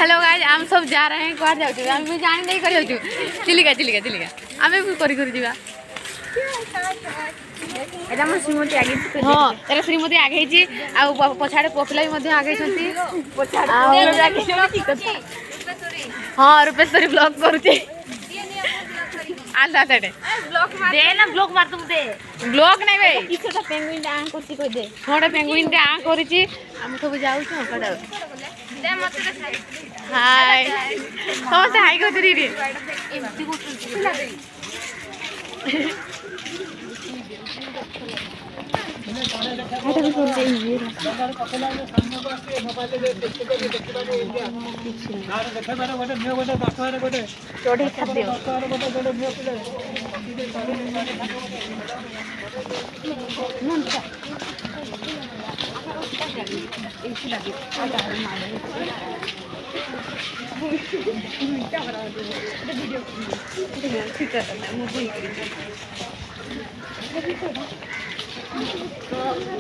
hello guys हम सब जा रहे हैं कहाँ जाऊ हम भी जान नहीं कर जाऊ चिलिका चिलिका चिलिका आमे भी करी करी जीवा এটা আমার শ্রীমতী আগে हां एरा श्रीमती आगे छी आ पछाडे पोपला भी मध्ये आगे छथि हां रुपेश्वरी ब्लॉग करूची आला तडे দে না ব্লক মার তুমি দে ब्लॉग नहीं भाई কিছুটা পেঙ্গুইন আং করছি কই দে थोड़ा पेंगुइन के आ करूची हम सब जाऊ छ कड़ा দে মতে हाय समस्त हाय को दरी रे এমতি করছি চড়ে খাদ্য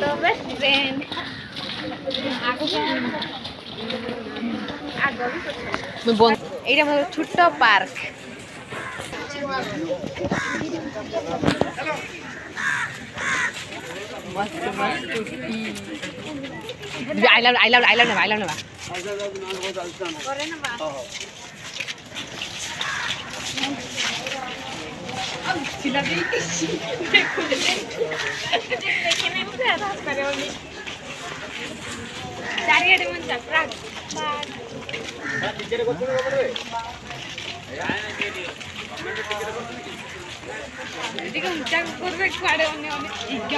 तो बेस्ट फ्रेंड এইটা আমাদের ছোট্ট পার্ক আইলাম নেবা চারিয়াড়ে মন চাপরা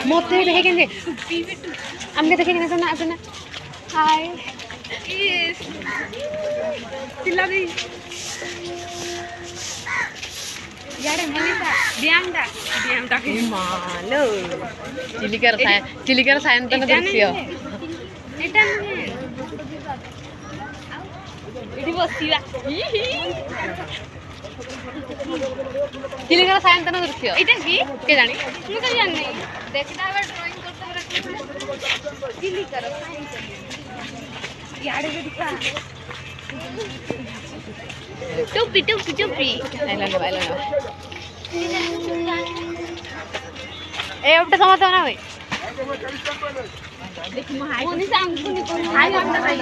মতে দেখে কেন আমাকে দেখে কেন না আপনি হাই ইস চিল্লাবি ইয়ারে মনিতা ব্যায়ামটা কি মালো চিলিকার সায়ন্তন দৃশ্য এটা নহে এটি বসিবা চিলিকার সায়ন্তন দৃশ্য এটা কি কে জানি ମୁଁ ତ ଜାଣିନି ଦେଖିଲା ବେଳେ ଡ୍ରଇଂ କରୁତେ ଚିଲିକାର ଇଆଡ଼େ ବି ଦେଖିବା ଟୋପି ଟୋପି ଟୋପି ଆଇଲାମ ଏ ଗୋଟେ ସମସ୍ତେ ନା ଭାଇ ମନିଷା ଆଙ୍ଗୁନି କୋନି ହାଇ ଆମଟା ଭାଇ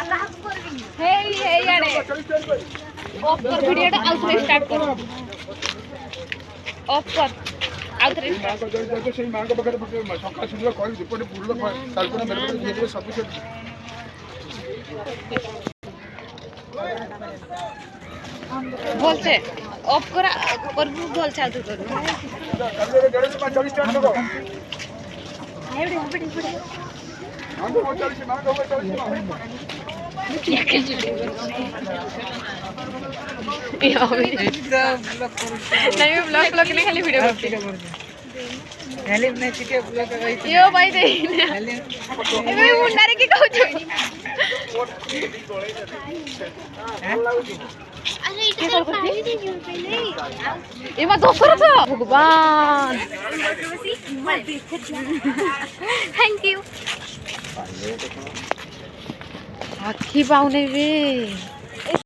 ଆପା ହାତ କରିବି ହେଇ ଇଆଡ଼େ ଅଫ୍ କର ଭିଡିଓଟା ଆଉ ଥରେ ଷ୍ଟାର୍ଟ କର ଅଫ୍ କର ଆଉ ଥରେ সেই মাଙ୍କ ପାଖରେ ସକାଳ ସୁଦ୍ଧା କହିବି ସେପଟେ ବୁଲ କାଲ୍ପନା ମେଡ଼ିକାଲ ସଫିସିଏଣ୍ଟ বলছে অফ করা করবো বলছে আর তুই করবো नहीं ब्लॉग ब्लॉग नहीं खाली वीडियो करती यो भाई दे ए भाई मुंडारे की कहू छ अरे इटा पानी दे जो पहले एमा दोसर छ भगवान थैंक यू आखी पाउने रे